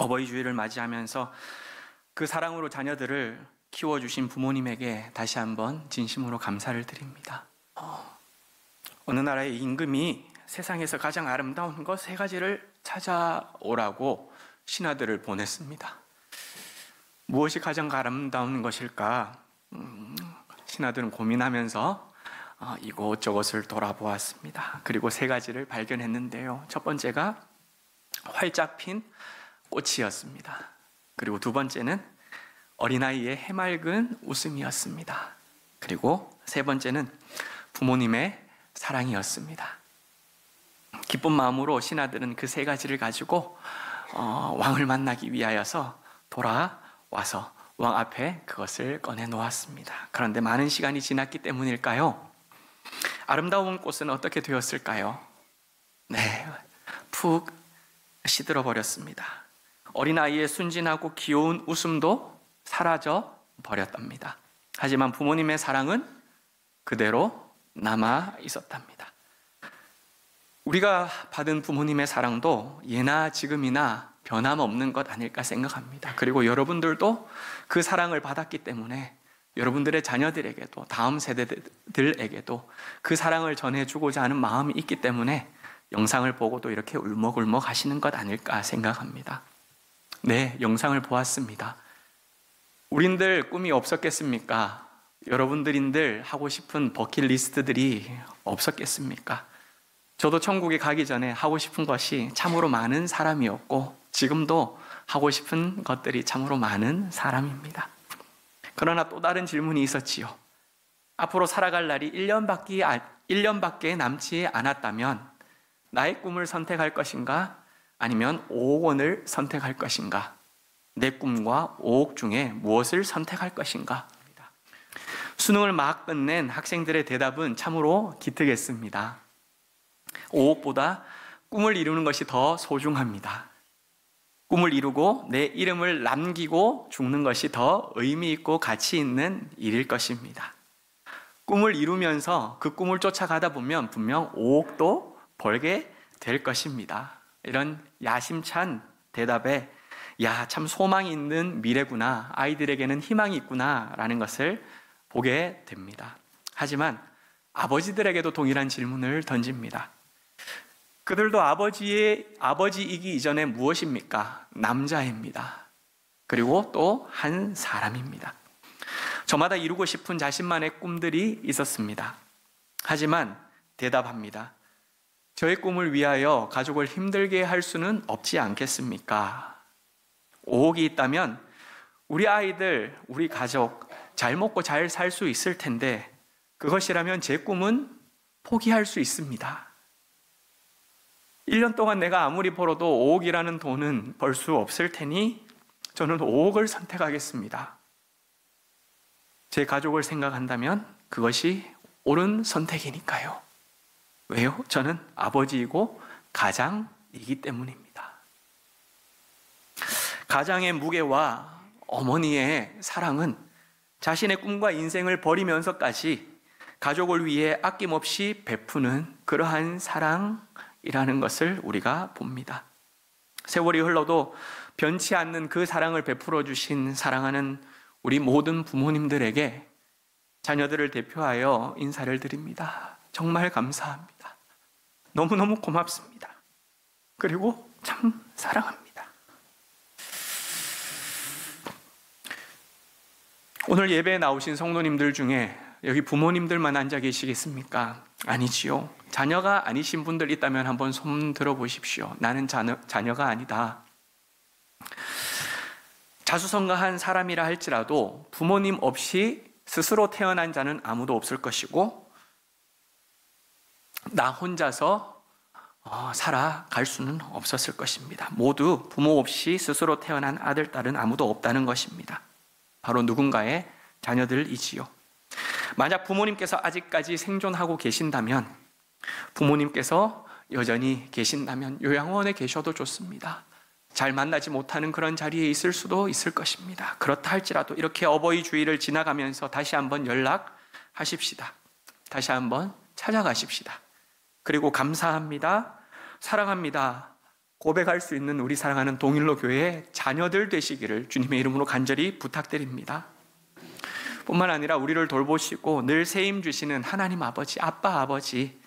어버이 주일을 맞이하면서 그 사랑으로 자녀들을 키워주신 부모님에게 다시 한번 진심으로 감사를 드립니다. 어느 나라의 임금이 세상에서 가장 아름다운 것 3가지를 찾아오라고 신하들을 보냈습니다. 무엇이 가장 아름다운 것일까? 신하들은 고민하면서 이곳저곳을 돌아보았습니다. 그리고 3가지를 발견했는데요. 첫 번째가 활짝 핀 꽃이었습니다. 그리고 2번째는 어린아이의 해맑은 웃음이었습니다. 그리고 3번째는 부모님의 사랑이었습니다. 기쁜 마음으로 신하들은 그 3가지를 가지고 왕을 만나기 위하여서 돌아와서 왕 앞에 그것을 꺼내 놓았습니다. 그런데 많은 시간이 지났기 때문일까요? 아름다운 꽃은 어떻게 되었을까요? 네, 푹 시들어 버렸습니다. 어린아이의 순진하고 귀여운 웃음도 사라져 버렸답니다. 하지만 부모님의 사랑은 그대로 남아 있었답니다. 우리가 받은 부모님의 사랑도 예나 지금이나 변함없는 것 아닐까 생각합니다. 그리고 여러분들도 그 사랑을 받았기 때문에 여러분들의 자녀들에게도 다음 세대들에게도 그 사랑을 전해주고자 하는 마음이 있기 때문에 영상을 보고도 이렇게 울먹울먹 하시는 것 아닐까 생각합니다. 네, 영상을 보았습니다. 우린들 꿈이 없었겠습니까? 여러분들인들 하고 싶은 버킷리스트들이 없었겠습니까? 저도 천국에 가기 전에 하고 싶은 것이 참으로 많은 사람이었고 지금도 하고 싶은 것들이 참으로 많은 사람입니다. 그러나 또 다른 질문이 있었지요. 앞으로 살아갈 날이 1년밖에 남지 않았다면 나의 꿈을 선택할 것인가? 아니면 5억 원을 선택할 것인가? 내 꿈과 5억 중에 무엇을 선택할 것인가? 수능을 막 끝낸 학생들의 대답은 참으로 기특했습니다. 5억보다 꿈을 이루는 것이 더 소중합니다. 꿈을 이루고 내 이름을 남기고 죽는 것이 더 의미 있고 가치 있는 일일 것입니다. 꿈을 이루면서 그 꿈을 쫓아가다 보면 분명 5억도 벌게 될 것입니다. 이런 야심찬 대답에 참 소망이 있는 미래구나, 아이들에게는 희망이 있구나 라는 것을 보게 됩니다. 하지만 아버지들에게도 동일한 질문을 던집니다. 그들도 아버지이기 이전에 무엇입니까? 남자입니다. 그리고 또 한 사람입니다. 저마다 이루고 싶은 자신만의 꿈들이 있었습니다. 하지만 대답합니다. 저의 꿈을 위하여 가족을 힘들게 할 수는 없지 않겠습니까? 5억이 있다면 우리 아이들, 우리 가족 잘 먹고 잘 살 수 있을 텐데 그것이라면 제 꿈은 포기할 수 있습니다. 1년 동안 내가 아무리 벌어도 5억이라는 돈은 벌 수 없을 테니 저는 5억을 선택하겠습니다. 제 가족을 생각한다면 그것이 옳은 선택이니까요. 왜요? 저는 아버지이고 가장이기 때문입니다. 가장의 무게와 어머니의 사랑은 자신의 꿈과 인생을 버리면서까지 가족을 위해 아낌없이 베푸는 그러한 사랑이라는 것을 우리가 봅니다. 세월이 흘러도 변치 않는 그 사랑을 베풀어 주신 사랑하는 우리 모든 부모님들에게 자녀들을 대표하여 인사를 드립니다. 정말 감사합니다. 너무너무 고맙습니다. 그리고 참 사랑합니다. 오늘 예배에 나오신 성도님들 중에 여기 부모님들만 앉아 계시겠습니까? 아니지요. 자녀가 아니신 분들 있다면 한번 손 들어보십시오. 나는 자녀가 아니다. 자수성가한 사람이라 할지라도 부모님 없이 스스로 태어난 자는 아무도 없을 것이고 나 혼자서 살아갈 수는 없었을 것입니다. 모두 부모 없이 스스로 태어난 아들, 딸은 아무도 없다는 것입니다. 바로 누군가의 자녀들이지요. 만약 부모님께서 아직까지 생존하고 계신다면, 부모님께서 여전히 계신다면 요양원에 계셔도 좋습니다. 잘 만나지 못하는 그런 자리에 있을 수도 있을 것입니다. 그렇다 할지라도 이렇게 어버이 주일을 지나가면서 다시 한번 연락하십시다. 다시 한번 찾아가십시다. 그리고 감사합니다, 사랑합니다 고백할 수 있는 우리 사랑하는 동일로 교회의 자녀들 되시기를 주님의 이름으로 간절히 부탁드립니다. 뿐만 아니라 우리를 돌보시고 늘 세임 주시는 하나님 아버지, 아빠 아버지,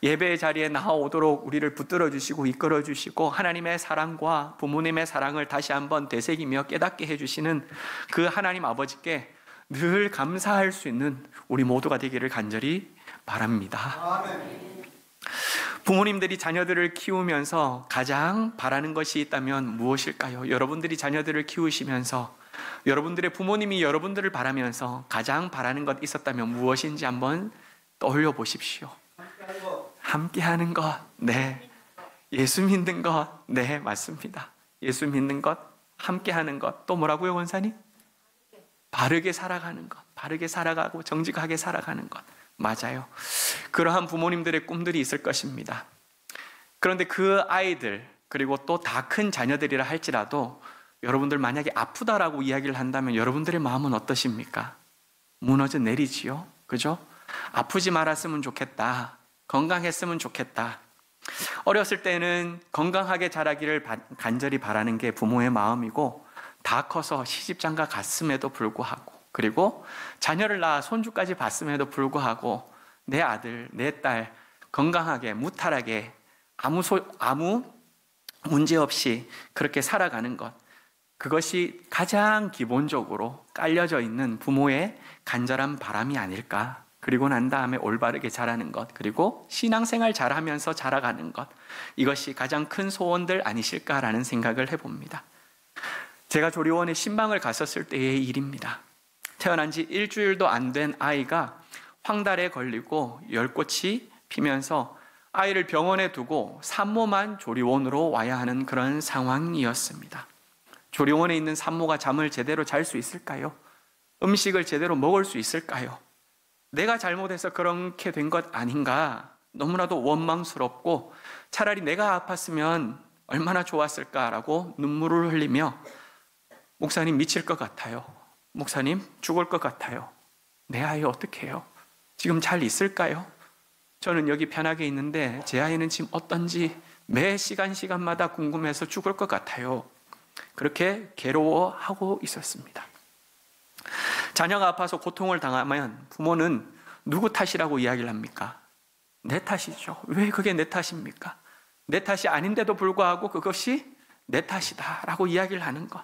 예배의 자리에 나아오도록 우리를 붙들어 주시고 이끌어 주시고 하나님의 사랑과 부모님의 사랑을 다시 한번 되새기며 깨닫게 해주시는 그 하나님 아버지께 늘 감사할 수 있는 우리 모두가 되기를 간절히 바랍니다. 부모님들이 자녀들을 키우면서 가장 바라는 것이 있다면 무엇일까요? 여러분들이 자녀들을 키우시면서 여러분들의 부모님이 여러분들을 바라면서 가장 바라는 것 있었다면 무엇인지 한번 떠올려 보십시오. 함께하는 것, 네. 예수 믿는 것, 네, 맞습니다. 예수 믿는 것, 함께하는 것, 또 뭐라고요, 원사님? 바르게 살아가는 것, 바르게 살아가고 정직하게 살아가는 것, 맞아요. 그러한 부모님들의 꿈들이 있을 것입니다. 그런데 그 아이들, 그리고 또 다 큰 자녀들이라 할지라도 여러분들 만약에 아프다라고 이야기를 한다면 여러분들의 마음은 어떠십니까? 무너져 내리지요, 그죠? 아프지 말았으면 좋겠다, 건강했으면 좋겠다. 어렸을 때는 건강하게 자라기를 간절히 바라는 게 부모의 마음이고, 다 커서 시집장가 갔음에도 불구하고, 그리고 자녀를 낳아 손주까지 봤음에도 불구하고 내 아들, 내 딸 건강하게 무탈하게 아무 문제 없이 그렇게 살아가는 것, 그것이 가장 기본적으로 깔려져 있는 부모의 간절한 바람이 아닐까. 그리고 난 다음에 올바르게 자라는 것, 그리고 신앙생활 잘하면서 자라가는 것, 이것이 가장 큰 소원들 아니실까라는 생각을 해봅니다. 제가 조리원에 신방을 갔었을 때의 일입니다. 태어난 지 일주일도 안 된 아이가 황달에 걸리고 열꽃이 피면서 아이를 병원에 두고 산모만 조리원으로 와야 하는 그런 상황이었습니다. 조리원에 있는 산모가 잠을 제대로 잘 수 있을까요? 음식을 제대로 먹을 수 있을까요? 내가 잘못해서 그렇게 된 것 아닌가? 너무나도 원망스럽고 차라리 내가 아팠으면 얼마나 좋았을까라고 눈물을 흘리며, 목사님 미칠 것 같아요. 목사님 죽을 것 같아요. 내 아이 어떻게 해요? 지금 잘 있을까요? 저는 여기 편하게 있는데 제 아이는 지금 어떤지 매 시간마다 궁금해서 죽을 것 같아요. 그렇게 괴로워하고 있었습니다. 자녀가 아파서 고통을 당하면 부모는 누구 탓이라고 이야기를 합니까? 내 탓이죠. 왜 그게 내 탓입니까? 내 탓이 아닌데도 불구하고 그것이 내 탓이다라고 이야기를 하는 것,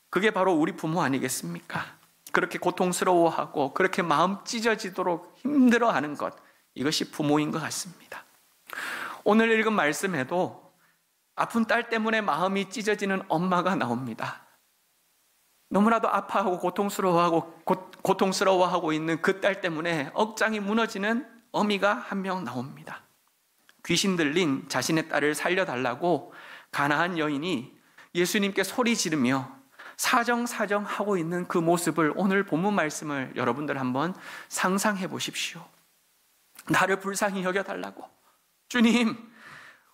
그게 바로 우리 부모 아니겠습니까? 그렇게 고통스러워하고 그렇게 마음 찢어지도록 힘들어하는 것, 이것이 부모인 것 같습니다. 오늘 읽은 말씀에도 아픈 딸 때문에 마음이 찢어지는 엄마가 나옵니다. 너무나도 아파하고 고통스러워하고 있는 그 딸 때문에 억장이 무너지는 어미가 한 명 나옵니다. 귀신 들린 자신의 딸을 살려달라고 가나안 여인이 예수님께 소리 지르며 사정하고 있는 그 모습을, 오늘 본문 말씀을 여러분들 한번 상상해 보십시오. 나를 불쌍히 여겨달라고, 주님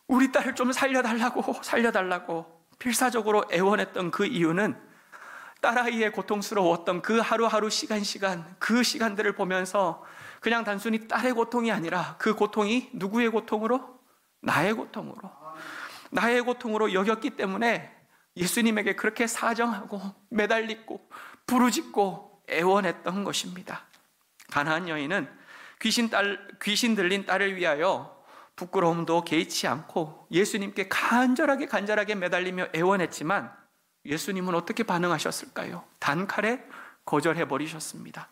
우리 딸을 좀 살려달라고 필사적으로 애원했던 그 이유는 딸아이의 고통스러웠던 그 하루하루 시간 그 시간들을 보면서 그냥 단순히 딸의 고통이 아니라 그 고통이 누구의 고통으로? 나의 고통으로 여겼기 때문에 예수님에게 그렇게 사정하고 매달리고 부르짖고 애원했던 것입니다. 가나안 여인은 귀신 들린 딸을 위하여 부끄러움도 개의치 않고 예수님께 간절하게 매달리며 애원했지만 예수님은 어떻게 반응하셨을까요? 단칼에 거절해 버리셨습니다.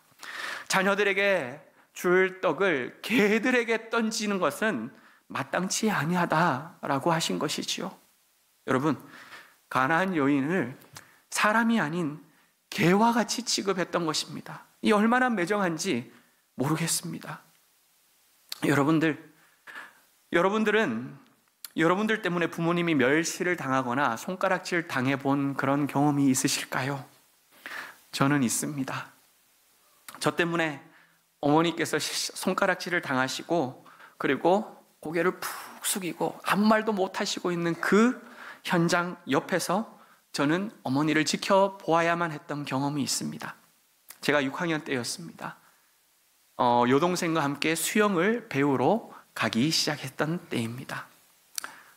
자녀들에게 줄 떡을 개들에게 던지는 것은 마땅치 아니하다라고 하신 것이지요. 여러분, 가나안 여인을 사람이 아닌 개와 같이 취급했던 것입니다. 이 얼마나 매정한지 모르겠습니다. 여러분들은 여러분들 때문에 부모님이 멸시를 당하거나 손가락질 당해본 그런 경험이 있으실까요? 저는 있습니다. 저 때문에 어머니께서 손가락질을 당하시고, 그리고 고개를 푹 숙이고 아무 말도 못하시고 있는 그 현장 옆에서 저는 어머니를 지켜보아야만 했던 경험이 있습니다. 제가 6학년 때였습니다. 여동생과 함께 수영을 배우러 가기 시작했던 때입니다.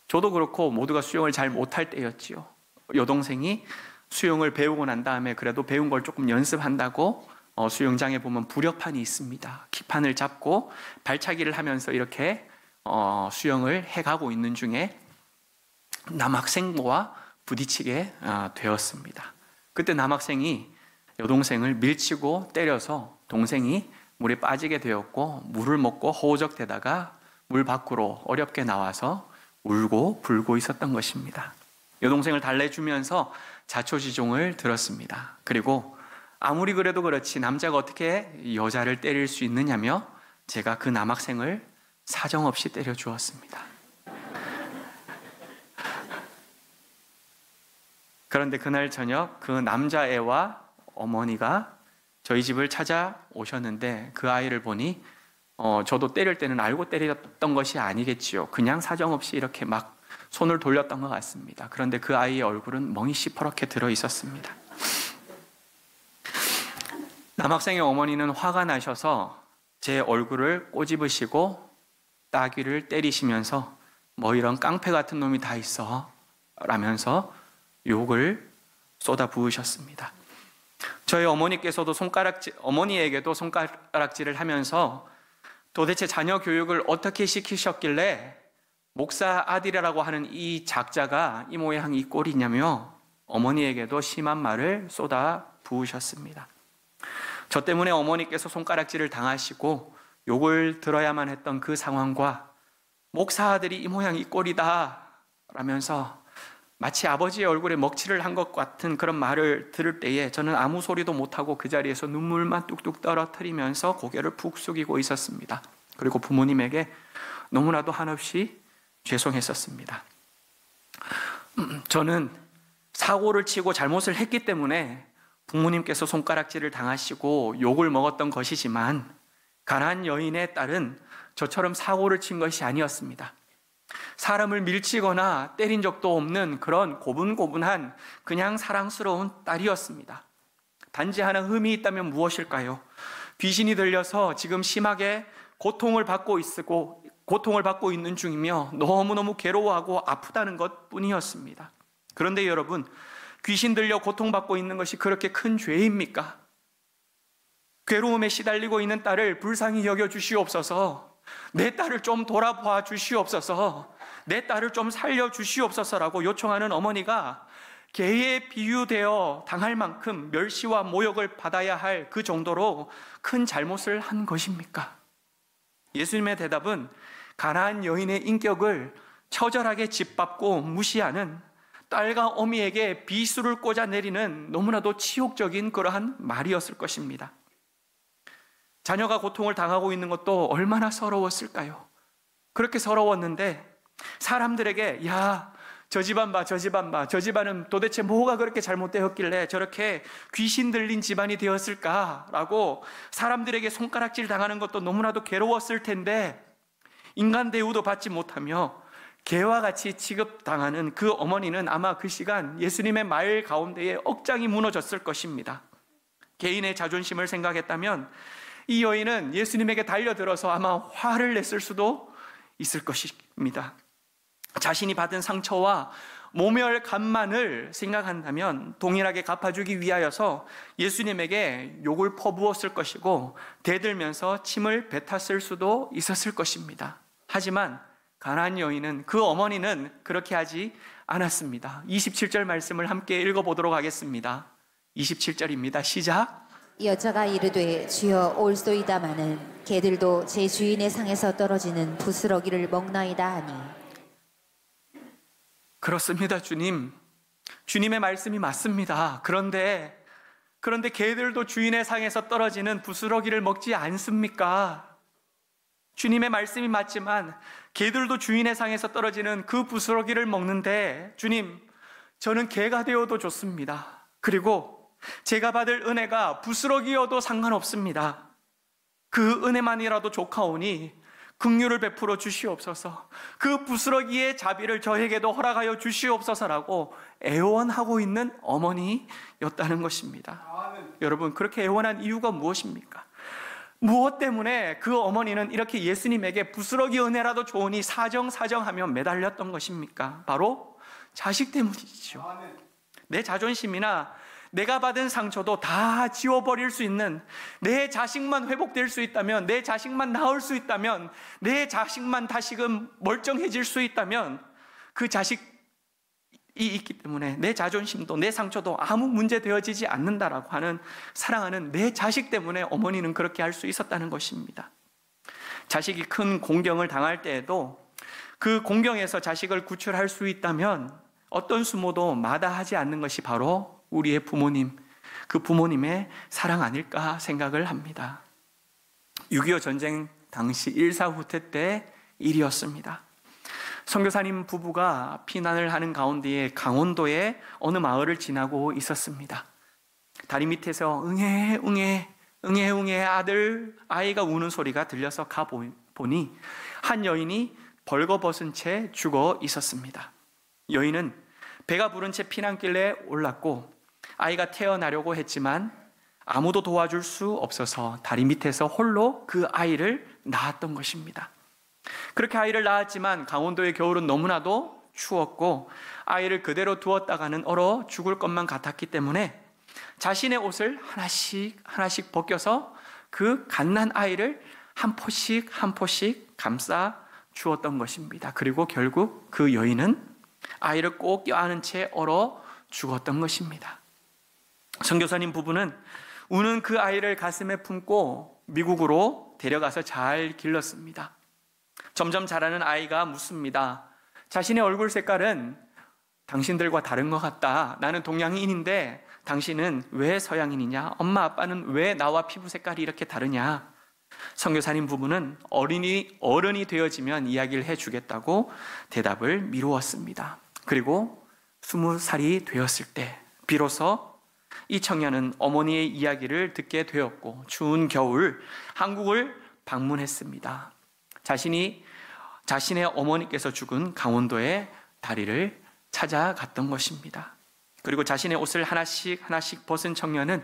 저도 그렇고 모두가 수영을 잘 못할 때였지요. 여동생이 수영을 배우고 난 다음에 그래도 배운 걸 조금 연습한다고 수영장에 보면 부력판이 있습니다. 기판을 잡고 발차기를 하면서 이렇게 수영을 해가고 있는 중에 남학생과 부딪히게 되었습니다. 그때 남학생이 여동생을 밀치고 때려서 동생이 물에 빠지게 되었고, 물을 먹고 허우적대다가 물 밖으로 어렵게 나와서 울고 불고 있었던 것입니다. 여동생을 달래주면서 자초지종을 들었습니다. 그리고 아무리 그래도 그렇지 남자가 어떻게 여자를 때릴 수 있느냐며 제가 그 남학생을 사정없이 때려 주었습니다. 그런데 그날 저녁 그 남자애와 어머니가 저희 집을 찾아오셨는데, 그 아이를 보니 저도 때릴 때는 알고 때렸던 것이 아니겠지요. 그냥 사정없이 이렇게 막 손을 돌렸던 것 같습니다. 그런데 그 아이의 얼굴은 멍이 시퍼렇게 들어 있었습니다. 남학생의 어머니는 화가 나셔서 제 얼굴을 꼬집으시고 따귀를 때리시면서 뭐 이런 깡패 같은 놈이 다 있어 라면서 욕을 쏟아 부으셨습니다. 저희 어머니께서도 어머니에게도 손가락질을 하면서 도대체 자녀 교육을 어떻게 시키셨길래 목사 아들이라고 하는 이 작자가 이 모양 이 꼴이냐며 어머니에게도 심한 말을 쏟아 부으셨습니다. 저 때문에 어머니께서 손가락질을 당하시고 욕을 들어야만 했던 그 상황과 목사 아들이 이 모양 이 꼴이다 라면서 마치 아버지의 얼굴에 먹칠을 한 것 같은 그런 말을 들을 때에 저는 아무 소리도 못하고 그 자리에서 눈물만 뚝뚝 떨어뜨리면서 고개를 푹 숙이고 있었습니다. 그리고 부모님에게 너무나도 한없이 죄송했었습니다. 저는 사고를 치고 잘못을 했기 때문에 부모님께서 손가락질을 당하시고 욕을 먹었던 것이지만, 가난한 여인의 딸은 저처럼 사고를 친 것이 아니었습니다. 사람을 밀치거나 때린 적도 없는 그런 고분고분한 그냥 사랑스러운 딸이었습니다. 단지 하나 흠이 있다면 무엇일까요? 귀신이 들려서 지금 심하게 고통을 받고 있는 중이며 너무너무 괴로워하고 아프다는 것 뿐이었습니다. 그런데 여러분, 귀신 들려 고통받고 있는 것이 그렇게 큰 죄입니까? 괴로움에 시달리고 있는 딸을 불쌍히 여겨 주시옵소서, 내 딸을 좀 돌아봐 주시옵소서, 내 딸을 좀 살려 주시옵소서라고 요청하는 어머니가 개에 비유되어 당할 만큼 멸시와 모욕을 받아야 할 그 정도로 큰 잘못을 한 것입니까? 예수님의 대답은 가난한 여인의 인격을 처절하게 짓밟고 무시하는 딸과 어미에게 비수를 꽂아 내리는 너무나도 치욕적인 그러한 말이었을 것입니다. 자녀가 고통을 당하고 있는 것도 얼마나 서러웠을까요? 그렇게 서러웠는데 사람들에게 야, 저 집안 봐, 저 집안 봐, 저 집안은 도대체 뭐가 그렇게 잘못되었길래 저렇게 귀신 들린 집안이 되었을까라고 사람들에게 손가락질 당하는 것도 너무나도 괴로웠을 텐데, 인간 대우도 받지 못하며 개와 같이 취급당하는 그 어머니는 아마 그 시간 예수님의 말 가운데에 억장이 무너졌을 것입니다. 개인의 자존심을 생각했다면 이 여인은 예수님에게 달려들어서 아마 화를 냈을 수도 있을 것입니다. 자신이 받은 상처와 모멸감만을 생각한다면 동일하게 갚아주기 위하여서 예수님에게 욕을 퍼부었을 것이고 대들면서 침을 뱉었을 수도 있었을 것입니다. 하지만 가난한 여인은, 그 어머니는 그렇게 하지 않았습니다. 27절 말씀을 함께 읽어보도록 하겠습니다. 27절입니다. 시작. 여자가 이르되 주여 올소이다마는 개들도 제 주인의 상에서 떨어지는 부스러기를 먹나이다 하니. 그렇습니다, 주님. 주님의 말씀이 맞습니다. 그런데 개들도 주인의 상에서 떨어지는 부스러기를 먹지 않습니까? 주님의 말씀이 맞지만 개들도 주인의 상에서 떨어지는 그 부스러기를 먹는데, 주님, 저는 개가 되어도 좋습니다. 그리고 제가 받을 은혜가 부스러기여도 상관없습니다. 그 은혜만이라도 좋카오니 긍휼을 베풀어 주시옵소서, 그 부스러기의 자비를 저에게도 허락하여 주시옵소서라고 애원하고 있는 어머니였다는 것입니다. 여러분, 그렇게 애원한 이유가 무엇입니까? 무엇 때문에 그 어머니는 이렇게 예수님에게 부스러기 은혜라도 좋으니 사정하며 매달렸던 것입니까? 바로 자식 때문이죠. 내 자존심이나 내가 받은 상처도 다 지워버릴 수 있는, 내 자식만 회복될 수 있다면, 내 자식만 나을 수 있다면, 내 자식만 다시금 멀쩡해질 수 있다면, 그 자식이 있기 때문에 내 자존심도 내 상처도 아무 문제 되어지지 않는다라고 하는, 사랑하는 내 자식 때문에 어머니는 그렇게 할 수 있었다는 것입니다. 자식이 큰 공경을 당할 때에도 그 공경에서 자식을 구출할 수 있다면 어떤 수모도 마다하지 않는 것이 바로 우리의 부모님, 그 부모님의 사랑 아닐까 생각을 합니다. 6.25 전쟁 당시 1.4 후퇴 때 일이었습니다. 선교사님 부부가 피난을 하는 가운데에 강원도의 어느 마을을 지나고 있었습니다. 다리 밑에서 응애 아이가 우는 소리가 들려서 가보니 한 여인이 벌거벗은 채 죽어 있었습니다. 여인은 배가 부른 채 피난길에 올랐고 아이가 태어나려고 했지만 아무도 도와줄 수 없어서 다리 밑에서 홀로 그 아이를 낳았던 것입니다. 그렇게 아이를 낳았지만 강원도의 겨울은 너무나도 추웠고 아이를 그대로 두었다가는 얼어 죽을 것만 같았기 때문에 자신의 옷을 하나씩 벗겨서 그 갓난 아이를 한 포씩 감싸 주었던 것입니다. 그리고 결국 그 여인은 아이를 꼭 껴안은 채 얼어 죽었던 것입니다. 선교사님 부부는 우는 그 아이를 가슴에 품고 미국으로 데려가서 잘 길렀습니다. 점점 자라는 아이가 묻습니다. 자신의 얼굴 색깔은 당신들과 다른 것 같다. 나는 동양인인데 당신은 왜 서양인이냐? 엄마 아빠는 왜 나와 피부 색깔이 이렇게 다르냐? 선교사님 부부는 어른이 되어지면 이야기를 해주겠다고 대답을 미루었습니다. 그리고 20살이 되었을 때 비로소 이 청년은 어머니의 이야기를 듣게 되었고 추운 겨울 한국을 방문했습니다. 자신의 어머니께서 죽은 강원도의 다리를 찾아갔던 것입니다. 그리고 자신의 옷을 하나씩 벗은 청년은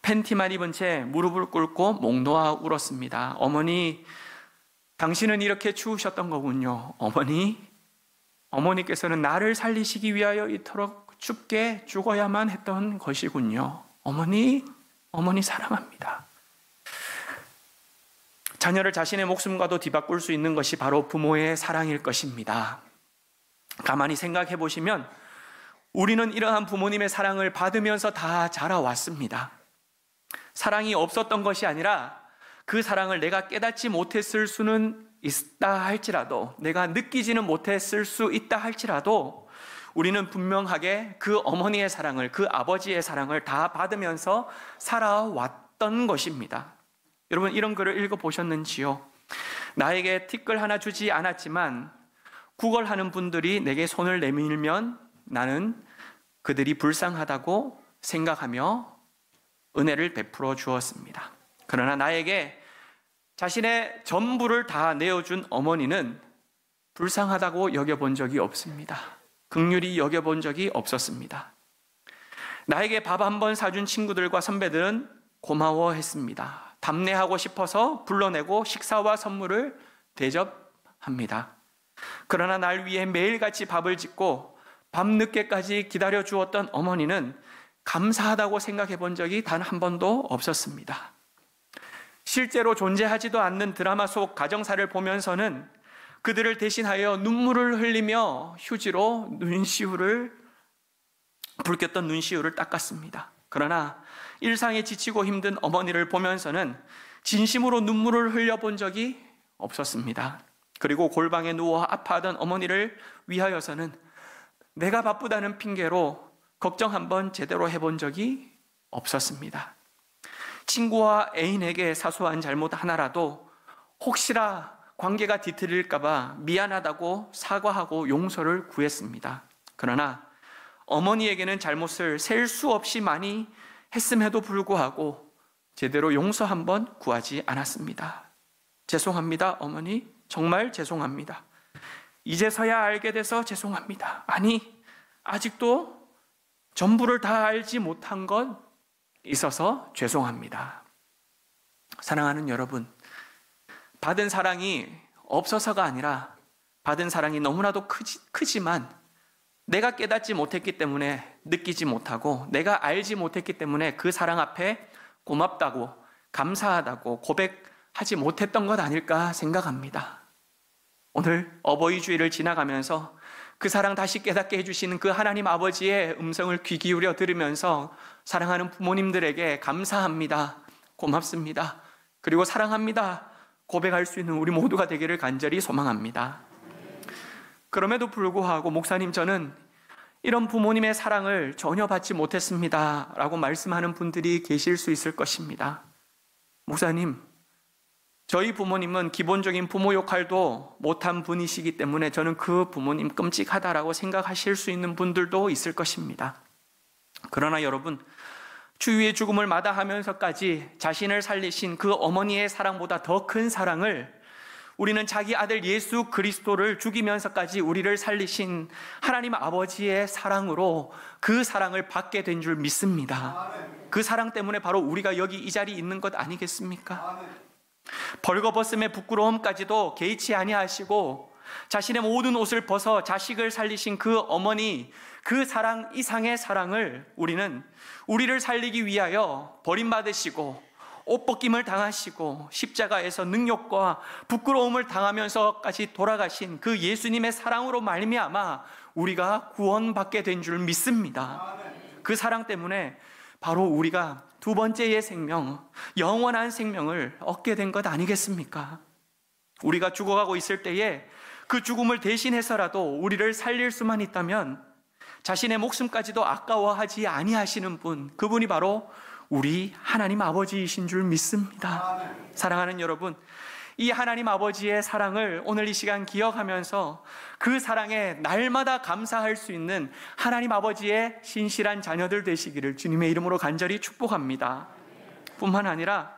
팬티만 입은 채 무릎을 꿇고 목 놓아 울었습니다. 어머니, 당신은 이렇게 추우셨던 거군요. 어머니께서는 나를 살리시기 위하여 이토록 춥게 죽어야만 했던 것이군요. 어머니 사랑합니다. 자녀를 자신의 목숨과도 뒤바꿀 수 있는 것이 바로 부모의 사랑일 것입니다. 가만히 생각해 보시면 우리는 이러한 부모님의 사랑을 받으면서 다 자라왔습니다. 사랑이 없었던 것이 아니라 그 사랑을 내가 깨닫지 못했을 수는 있다 할지라도, 내가 느끼지는 못했을 수 있다 할지라도 우리는 분명하게 그 어머니의 사랑을, 그 아버지의 사랑을 다 받으면서 살아왔던 것입니다. 여러분, 이런 글을 읽어보셨는지요? 나에게 티끌 하나 주지 않았지만 구걸하는 분들이 내게 손을 내밀면 나는 그들이 불쌍하다고 생각하며 은혜를 베풀어 주었습니다. 그러나 나에게 자신의 전부를 다 내어준 어머니는 불쌍하다고 여겨본 적이 없습니다. 긍휼히 여겨본 적이 없었습니다. 나에게 밥 한 번 사준 친구들과 선배들은 고마워했습니다. 답례하고 싶어서 불러내고 식사와 선물을 대접합니다. 그러나 날 위해 매일같이 밥을 짓고 밤늦게까지 기다려 주었던 어머니는 감사하다고 생각해 본 적이 단 한 번도 없었습니다. 실제로 존재하지도 않는 드라마 속 가정사를 보면서는 그들을 대신하여 눈물을 흘리며 휴지로 붉혔던 눈시울을 닦았습니다. 그러나 일상에 지치고 힘든 어머니를 보면서는 진심으로 눈물을 흘려본 적이 없었습니다. 그리고 골방에 누워 아파하던 어머니를 위하여서는 내가 바쁘다는 핑계로 걱정 한번 제대로 해본 적이 없었습니다. 친구와 애인에게 사소한 잘못 하나라도 혹시나 관계가 뒤틀릴까봐 미안하다고 사과하고 용서를 구했습니다. 그러나 어머니에게는 잘못을 셀 수 없이 많이 했음에도 불구하고 제대로 용서 한번 구하지 않았습니다. 죄송합니다, 어머니. 정말 죄송합니다. 이제서야 알게 돼서 죄송합니다. 아니, 아직도 전부를 다 알지 못한 것 있어서 죄송합니다. 사랑하는 여러분, 받은 사랑이 없어서가 아니라 받은 사랑이 너무나도 크지만 내가 깨닫지 못했기 때문에 느끼지 못하고 내가 알지 못했기 때문에 그 사랑 앞에 고맙다고 감사하다고 고백하지 못했던 것 아닐까 생각합니다. 오늘 어버이 주일을 지나가면서 그 사랑 다시 깨닫게 해주시는 그 하나님 아버지의 음성을 귀 기울여 들으면서 사랑하는 부모님들에게 감사합니다, 고맙습니다, 그리고 사랑합니다 고백할 수 있는 우리 모두가 되기를 간절히 소망합니다. 그럼에도 불구하고 목사님, 저는 이런 부모님의 사랑을 전혀 받지 못했습니다 라고 말씀하는 분들이 계실 수 있을 것입니다. 목사님, 저희 부모님은 기본적인 부모 역할도 못한 분이시기 때문에 저는 그 부모님 끔찍하다라고 생각하실 수 있는 분들도 있을 것입니다. 그러나 여러분, 주위의 죽음을 마다하면서까지 자신을 살리신 그 어머니의 사랑보다 더 큰 사랑을 우리는 자기 아들 예수 그리스도를 죽이면서까지 우리를 살리신 하나님 아버지의 사랑으로 그 사랑을 받게 된 줄 믿습니다. 그 사랑 때문에 바로 우리가 여기 이 자리에 있는 것 아니겠습니까? 벌거벗음의 부끄러움까지도 개의치 아니하시고 자신의 모든 옷을 벗어 자식을 살리신 그 어머니, 그 사랑 이상의 사랑을 우리를 살리기 위하여 버림받으시고 옷벗김을 당하시고 십자가에서 능욕과 부끄러움을 당하면서까지 돌아가신 그 예수님의 사랑으로 말미암아 우리가 구원받게 된 줄 믿습니다. 그 사랑 때문에 바로 우리가 두 번째의 생명, 영원한 생명을 얻게 된 것 아니겠습니까? 우리가 죽어가고 있을 때에 그 죽음을 대신해서라도 우리를 살릴 수만 있다면 자신의 목숨까지도 아까워하지 아니하시는 분, 그분이 바로 우리 하나님 아버지이신 줄 믿습니다. 사랑하는 여러분, 이 하나님 아버지의 사랑을 오늘 이 시간 기억하면서 그 사랑에 날마다 감사할 수 있는 하나님 아버지의 신실한 자녀들 되시기를 주님의 이름으로 간절히 축복합니다. 뿐만 아니라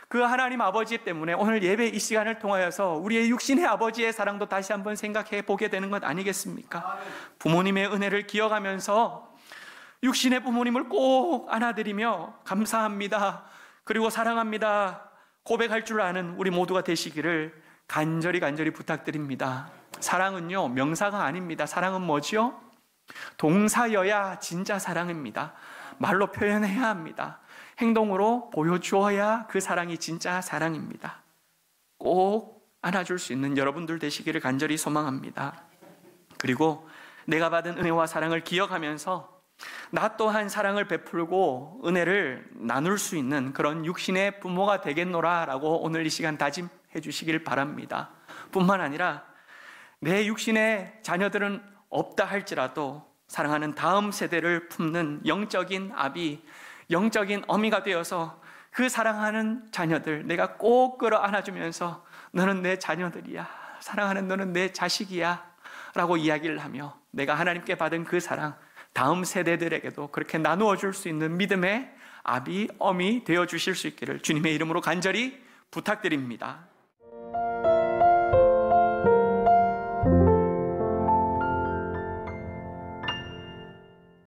그 하나님 아버지 때문에 오늘 예배 이 시간을 통하여서 우리의 육신의 아버지의 사랑도 다시 한번 생각해 보게 되는 것 아니겠습니까? 부모님의 은혜를 기억하면서 육신의 부모님을 꼭 안아드리며 감사합니다, 그리고 사랑합니다 고백할 줄 아는 우리 모두가 되시기를 간절히 부탁드립니다. 사랑은요, 명사가 아닙니다. 사랑은 뭐지요? 동사여야 진짜 사랑입니다. 말로 표현해야 합니다. 행동으로 보여주어야 그 사랑이 진짜 사랑입니다. 꼭 안아줄 수 있는 여러분들 되시기를 간절히 소망합니다. 그리고 내가 받은 은혜와 사랑을 기억하면서 나 또한 사랑을 베풀고 은혜를 나눌 수 있는 그런 육신의 부모가 되겠노라 라고 오늘 이 시간 다짐해 주시길 바랍니다. 뿐만 아니라 내 육신의 자녀들은 없다 할지라도 사랑하는 다음 세대를 품는 영적인 아비, 영적인 어미가 되어서 그 사랑하는 자녀들 내가 꼭 끌어안아주면서 너는 내 자녀들이야, 사랑하는 너는 내 자식이야 라고 이야기를 하며 내가 하나님께 받은 그 사랑 다음 세대들에게도 그렇게 나누어 줄 수 있는 믿음의 아비, 어미 되어 주실 수 있기를 주님의 이름으로 간절히 부탁드립니다.